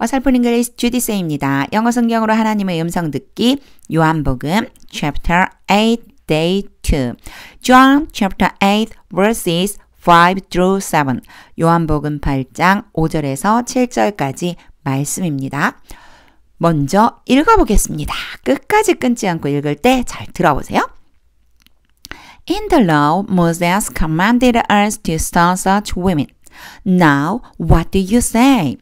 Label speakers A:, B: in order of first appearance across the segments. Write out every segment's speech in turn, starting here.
A: 어설픈 잉글리시 주디쌤입니다. 영어 성경으로 하나님의 음성 듣기 요한복음 chapter 8 day 2 John chapter 8 verses 5 through 7 요한복음 8장 5절에서 7절까지 말씀입니다. 먼저 읽어보겠습니다. 끝까지 끊지 않고 읽을 때 잘 들어보세요. In the law, Moses commanded us to stone such women. Now, what do you say?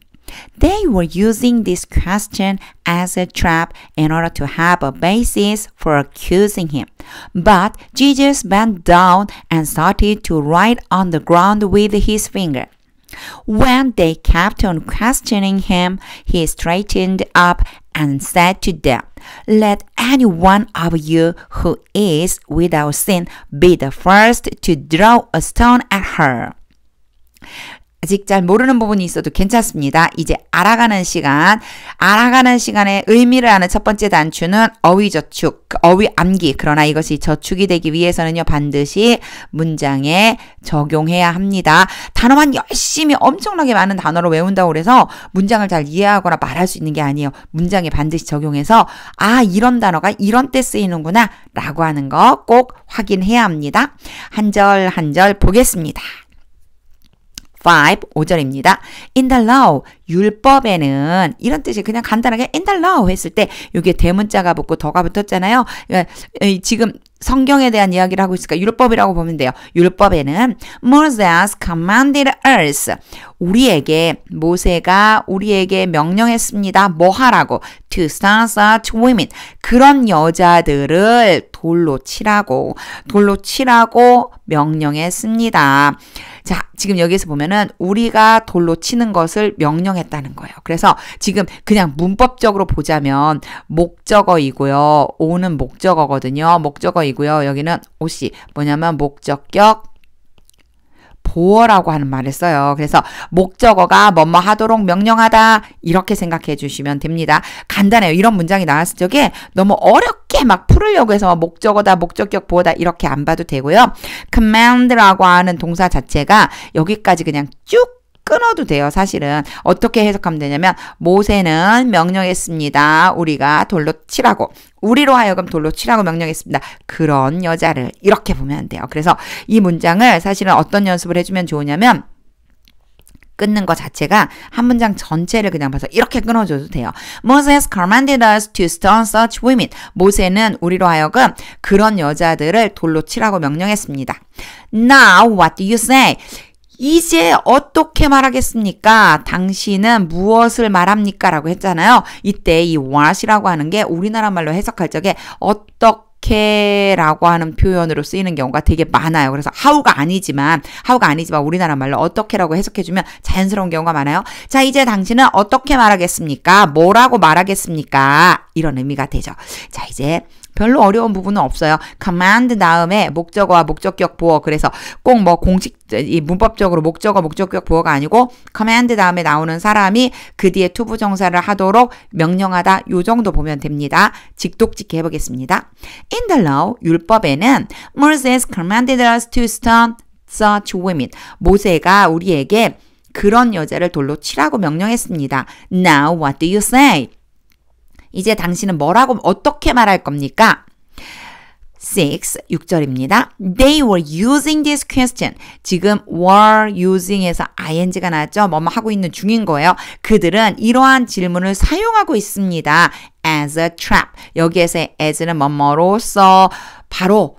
A: They were using this question as a trap in order to have a basis for accusing him. But Jesus bent down and started to write on the ground with his finger. When they kept on questioning him, he straightened up and said to them, Let any one of you who is without sin be the first to throw a stone at her. 아직 잘 모르는 부분이 있어도 괜찮습니다. 이제 알아가는 시간의 의미를 아는 첫 번째 단추는 어휘저축, 어휘 암기. 그러나 이것이 저축이 되기 위해서는요, 반드시 문장에 적용해야 합니다. 단어만 열심히 엄청나게 많은 단어를 외운다고 해서 문장을 잘 이해하거나 말할 수 있는 게 아니에요. 문장에 반드시 적용해서 아, 이런 단어가 이런 때 쓰이는구나 라고 하는 거 꼭 확인해야 합니다. 한 절 한 절 보겠습니다. 5절입니다. In the law, 율법에는 이런 뜻이 그냥 간단하게 in the law 했을 때 이게 대문자가 붙고 더가 붙었잖아요. 그러니까 지금 성경에 대한 이야기를 하고 있으니까 율법이라고 보면 돼요. 율법에는 Moses commanded us. 모세가 우리에게 명령했습니다. 뭐 하라고? To stone such women. 그런 여자들을 돌로 치라고 명령했습니다. 자, 지금 여기서 보면은 우리가 돌로 치는 것을 명령했다는 거예요. 그래서 지금 그냥 문법적으로 보자면 목적어이고요. 오는 목적어거든요. 목적어이고요. 여기는 옷이 뭐냐면 목적격 보어라고 하는 말을 써요. 그래서 목적어가 뭐뭐 하도록 명령하다 이렇게 생각해 주시면 됩니다. 간단해요. 이런 문장이 나왔을 적에 너무 어렵게 막 풀으려고 해서 목적어다, 목적격 보어다 이렇게 안 봐도 되고요. command라고 하는 동사 자체가 여기까지 그냥 쭉 끊어도 돼요. 사실은 어떻게 해석하면 되냐면 모세는 명령했습니다. 우리가 돌로 치라고. 우리로 하여금 돌로 치라고 명령했습니다. 그런 여자를 이렇게 보면 돼요. 그래서 이 문장을 사실은 어떤 연습을 해주면 좋으냐면 끊는 것 자체가 한 문장 전체를 그냥 봐서 이렇게 끊어줘도 돼요. Moses commanded us to stone such women. 모세는 우리로 하여금 그런 여자들을 돌로 치라고 명령했습니다. Now what do you say? 이제 어떻게 말하겠습니까? 당신은 무엇을 말합니까? 라고 했잖아요. 이때 이 what이라고 하는 게 우리나라 말로 해석할 적에 어떻게 라고 하는 표현으로 쓰이는 경우가 되게 많아요. 그래서 how가 아니지만 우리나라 말로 어떻게라고 해석해주면 자연스러운 경우가 많아요. 자, 이제 당신은 어떻게 말하겠습니까? 뭐라고 말하겠습니까? 이런 의미가 되죠. 자, 이제 별로 어려운 부분은 없어요. command 다음에 목적어와 목적격 보어. 그래서 꼭 뭐 이 문법적으로 목적어, 목적격 보어가 아니고 command 다음에 나오는 사람이 그 뒤에 투부정사를 하도록 명령하다 요 정도 보면 됩니다. 직독직해 해보겠습니다. In the law, 율법에는 Moses commanded us to stone such women. 모세가 우리에게 그런 여자를 돌로 치라고 명령했습니다. Now what do you say? 이제 당신은 뭐라고 어떻게 말할 겁니까? 6절입니다. They were using this question. 지금 were using에서 ing가 나왔죠. 뭐뭐 하고 있는 중인 거예요. 그들은 이러한 질문을 사용하고 있습니다. as a trap. 여기에서 as는 뭐뭐로서 바로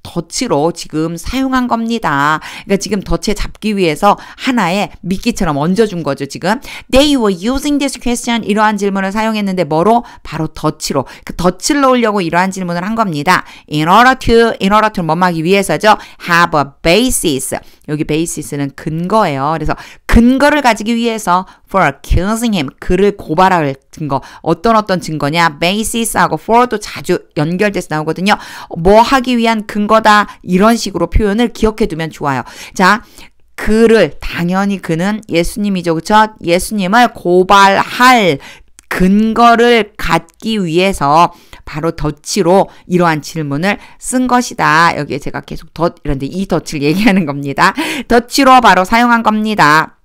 A: 덫으로 지금 사용한 겁니다. 그러니까 지금 덫에 잡기 위해서 하나의 미끼처럼 얹어준 거죠, 지금. They were using this question. 이러한 질문을 사용했는데 뭐로? 바로 덫으로. 그 덫을 놓으려고 이러한 질문을 한 겁니다. In order to 뭐뭐 하기 위해서죠. Have a basis. 여기 basis는 근거예요. 그래서 근거를 가지기 위해서 for accusing him. 그를 고발할 증거. 어떤 증거냐? basis하고 for도 자주 연결돼서 나오거든요. 뭐 하기 위한 근거다. 이런 식으로 표현을 기억해 두면 좋아요. 자, 당연히 그는 예수님이죠. 그쵸? 예수님을 고발할 근거를 갖기 위해서 바로 덫으로 이러한 질문을 쓴 것이다. 여기에 제가 계속 이런데 이 덫을 얘기하는 겁니다. 덫으로 바로 사용한 겁니다.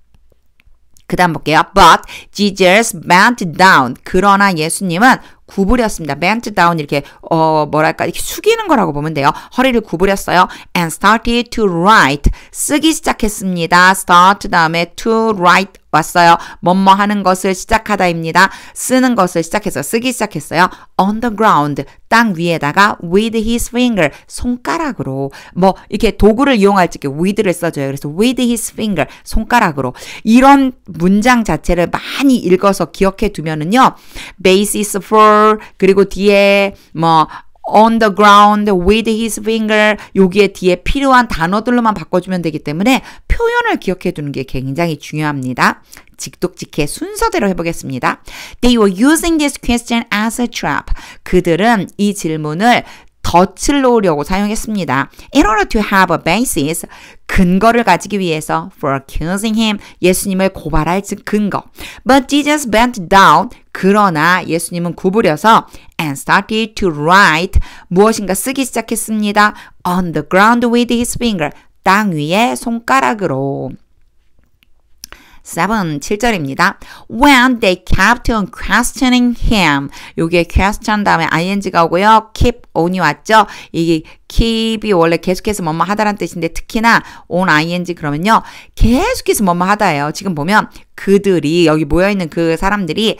A: 그 다음 볼게요. But Jesus bent down. 그러나 예수님은 구부렸습니다. bent down 이렇게 뭐랄까 이렇게 숙이는 거라고 보면 돼요. 허리를 구부렸어요. And started to write. 쓰기 시작했습니다. start 다음에 to write 왔어요. 뭐뭐 하는 것을 시작하다입니다. 쓰는 것을 시작해서 쓰기 시작했어요. On the ground. 땅 위에다가 with his finger. 손가락으로. 뭐 이렇게 도구를 이용할 때 with를 써줘요. 그래서 with his finger. 손가락으로. 이런 문장 자체를 많이 읽어서 기억해 두면은요. basis for 그리고 뒤에 뭐 on the ground with his finger 여기에 뒤에 필요한 단어들로만 바꿔주면 되기 때문에 표현을 기억해 두는 게 굉장히 중요합니다. 직독직해 순서대로 해보겠습니다. They were using this question as a trap. 그들은 이 질문을 덫을 놓으려고 사용했습니다. In order to have a basis, 근거를 가지기 위해서 for accusing him, 예수님을 고발할 근거. But Jesus bent down, 그러나 예수님은 구부려서 and started to write, 무엇인가 쓰기 시작했습니다. On the ground with his finger, 땅 위에 손가락으로. 7절입니다. When they kept on questioning him. 요게 question 다음에 ing가 오고요. keep on이 왔죠. 이게 keep이 원래 계속해서 뭐뭐 하다라는 뜻인데 특히나 on ing 그러면요. 계속해서 뭐뭐 하다예요. 지금 보면 그들이 여기 모여있는 그 사람들이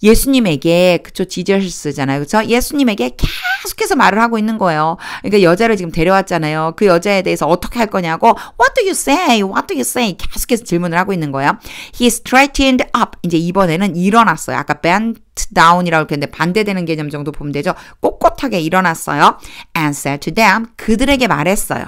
A: 예수님에게 그쵸 지저스잖아요. 그쵸? 예수님에게 계속해서 말을 하고 있는 거예요. 그러니까 여자를 지금 데려왔잖아요. 그 여자에 대해서 어떻게 할 거냐고 What do you say? What do you say? 계속해서 질문을 하고 있는 거예요. He straightened up. 이제 이번에는 일어났어요. 아까 bent down이라고 했는데 반대되는 개념 정도 보면 되죠. 꼿꼿하게 일어났어요. And said to them. 그들에게 말했어요.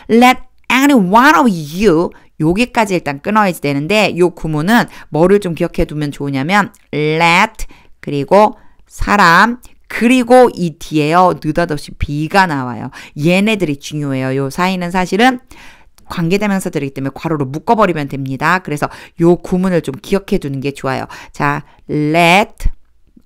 A: Let any one of you 여기까지 일단 끊어야지 되는데 요 구문은 뭐를 좀 기억해 두면 좋으냐면 let 그리고 사람 그리고 이 뒤에요. 느닷없이 be가 나와요. 얘네들이 중요해요. 요 사이는 사실은 관계대명사들이기 때문에 괄호로 묶어버리면 됩니다. 그래서 요 구문을 좀 기억해 두는 게 좋아요. 자, let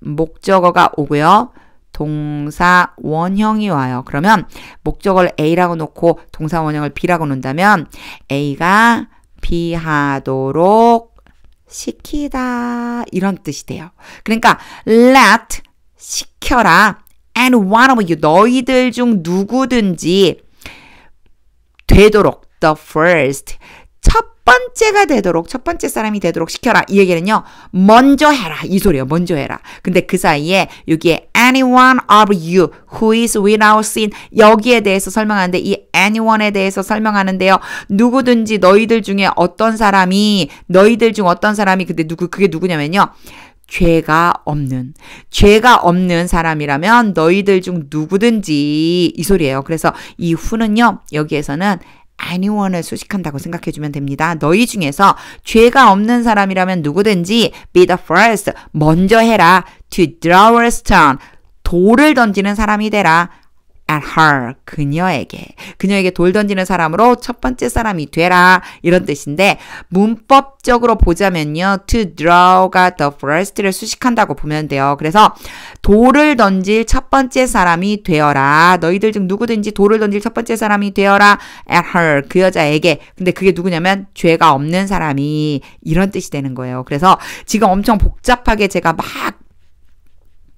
A: 목적어가 오고요. 동사 원형이 와요. 그러면 목적어를 A라고 놓고 동사 원형을 B라고 놓는다면 A가 B 하도록 시키다 이런 뜻이 돼요. 그러니까 let 시켜라 and one of you 너희들 중 누구든지 되도록 the first 첫 번째가 되도록 첫 번째 사람이 되도록 시켜라. 이 얘기는요. 먼저 해라. 이 소리예요. 먼저 해라. 근데 그 사이에 여기에 anyone of you who is without sin 여기에 대해서 설명하는데 이 anyone에 대해서 설명하는데요. 누구든지 너희들 중에 어떤 사람이 너희들 중 어떤 사람이 근데 그게 누구냐면요. 죄가 없는 사람이라면 너희들 중 누구든지 이 소리예요. 그래서 이 who는요. 여기에서는 anyone을 수식한다고 생각해주면 됩니다. 너희 중에서 죄가 없는 사람이라면 누구든지 be the first, 먼저 해라. to throw a stone, 돌을 던지는 사람이 되라. at her, 그녀에게 돌 던지는 사람으로 첫 번째 사람이 되라. 이런 뜻인데 문법적으로 보자면요. to throw가 the first를 수식한다고 보면 돼요. 그래서 돌을 던질 첫 번째 사람이 되어라. 너희들 중 누구든지 돌을 던질 첫 번째 사람이 되어라. at her, 그 여자에게. 근데 그게 누구냐면 죄가 없는 사람이 이런 뜻이 되는 거예요. 그래서 지금 엄청 복잡하게 제가 막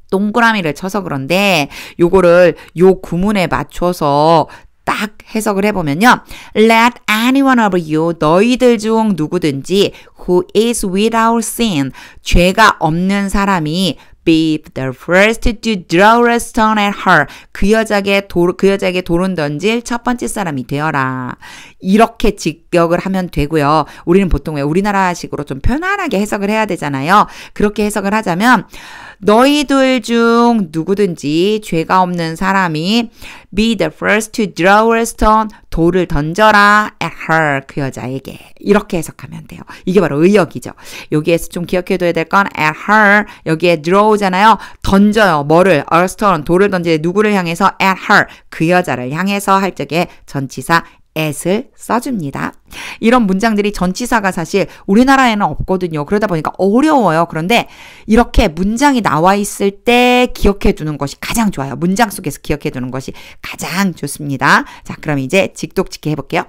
A: 동그라미를 쳐서 그런데 요거를 요 구문에 맞춰서 딱 해석을 해보면요. Let anyone of you, 너희들 중 누구든지 who is without sin, 죄가 없는 사람이 be the first to throw a stone at her. 그 여자에게 돌은 던질 첫 번째 사람이 되어라. 이렇게 직역을 하면 되고요. 우리는 보통 왜 우리나라식으로 좀 편안하게 해석을 해야 되잖아요. 그렇게 해석을 하자면 너희들 중 누구든지 죄가 없는 사람이 be the first to throw a stone, 돌을 던져라 at her, 그 여자에게. 이렇게 해석하면 돼요. 이게 바로 의역이죠. 여기에서 좀 기억해둬야 될 건 at her, 여기에 throw잖아요. 던져요. 뭐를? a stone, 돌을 던지는 누구를 향해서 at her, 그 여자를 향해서 할 적에 전치사 at을 써줍니다. 이런 문장들이 전치사가 사실 우리나라에는 없거든요. 그러다 보니까 어려워요. 그런데 이렇게 문장이 나와 있을 때 기억해 두는 것이 가장 좋아요. 문장 속에서 기억해 두는 것이 가장 좋습니다. 자, 그럼 이제 직독직해 해볼게요.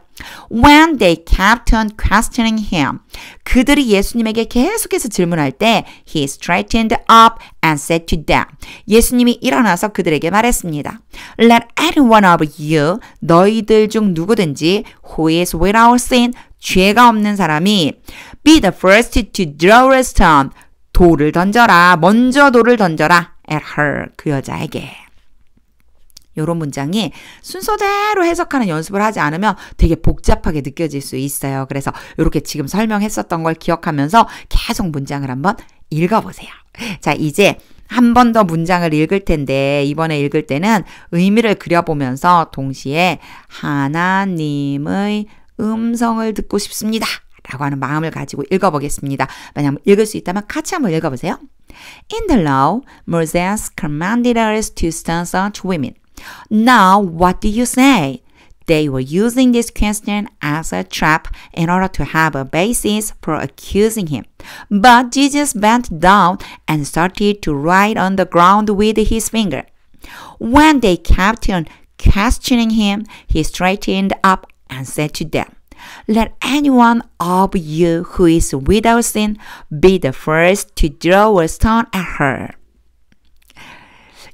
A: When they kept on questioning him. 그들이 예수님에게 계속해서 질문할 때 he straightened up and said to them. 예수님이 일어나서 그들에게 말했습니다. Let any one of you, 너희들 중 누구든지 who is without sin, 죄가 없는 사람이 be the first to throw a stone. 돌을 던져라. 먼저 돌을 던져라. at her. 그 여자에게. 이런 문장이 순서대로 해석하는 연습을 하지 않으면 되게 복잡하게 느껴질 수 있어요. 그래서 이렇게 지금 설명했었던 걸 기억하면서 계속 문장을 한번 읽어보세요. 자, 이제 한 번 더 문장을 읽을 텐데 이번에 읽을 때는 의미를 그려보면서 동시에 하나님의 음성을 듣고 싶습니다. 라고 하는 마음을 가지고 읽어보겠습니다. 만약 읽을 수 있다면 같이 한번 읽어보세요. In the law, Moses commanded us to stone such women. Now, what do you say? They were using this question as a trap in order to have a basis for accusing him. But Jesus bent down and started to write on the ground with his finger. When they kept on questioning him, he straightened up and said to them, Let any one of you who is without sin be the first to throw a stone at her.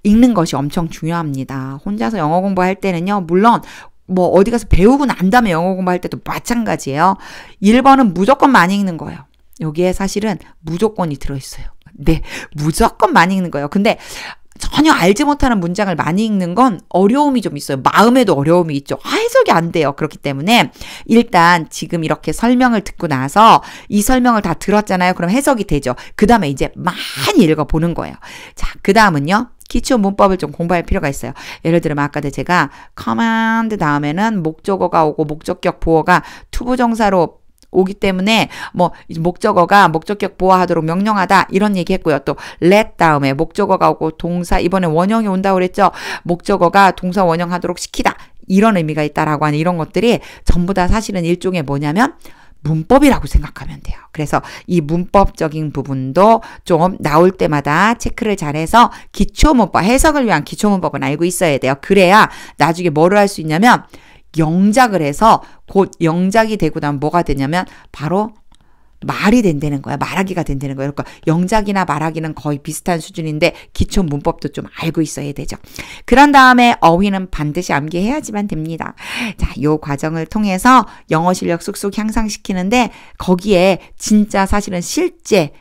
A: 읽는 것이 엄청 중요합니다. 혼자서 영어 공부할 때는요, 물론 뭐 어디 가서 배우고 난 다음에 영어 공부할 때도 마찬가지예요. 1번은 무조건 많이 읽는 거예요. 여기에 사실은 무조건이 들어있어요. 네, 무조건 많이 읽는 거예요. 근데 전혀 알지 못하는 문장을 많이 읽는 건 어려움이 좀 있어요. 마음에도 어려움이 있죠. 해석이 안 돼요. 그렇기 때문에 일단 지금 이렇게 설명을 듣고 나서 이 설명을 다 들었잖아요. 그럼 해석이 되죠. 그 다음에 이제 많이 읽어보는 거예요. 자, 그 다음은요. 기초 문법을 좀 공부할 필요가 있어요. 예를 들면 아까도 제가 command 다음에는 목적어가 오고 목적격 보어가 투부정사로 오기 때문에 뭐 목적어가 목적격 보호하도록 명령하다 이런 얘기 했고요. 또 let 다음에 목적어가 오고 동사 이번에 원형이 온다고 그랬죠. 목적어가 동사 원형하도록 시키다 이런 의미가 있다라고 하는 이런 것들이 전부 다 사실은 일종의 뭐냐면 문법이라고 생각하면 돼요. 그래서 이 문법적인 부분도 좀 나올 때마다 체크를 잘해서 기초문법, 해석을 위한 기초문법은 알고 있어야 돼요. 그래야 나중에 뭐를 할 수 있냐면 영작을 해서 곧 영작이 되고 나면 뭐가 되냐면 바로 말이 된다는 거야. 말하기가 된다는 거야. 그러니까 영작이나 말하기는 거의 비슷한 수준인데 기초 문법도 좀 알고 있어야 되죠. 그런 다음에 어휘는 반드시 암기해야지만 됩니다. 자, 요 과정을 통해서 영어 실력 쑥쑥 향상시키는데 거기에 진짜 사실은 실제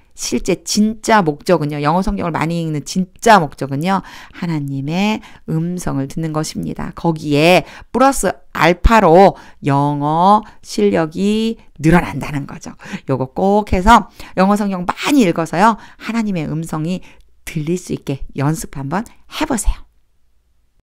A: 진짜 목적은요. 영어 성경을 많이 읽는 진짜 목적은요. 하나님의 음성을 듣는 것입니다. 거기에 플러스 알파로 영어 실력이 늘어난다는 거죠. 요거 꼭 해서 영어 성경 많이 읽어서요. 하나님의 음성이 들릴 수 있게 연습 한번 해보세요.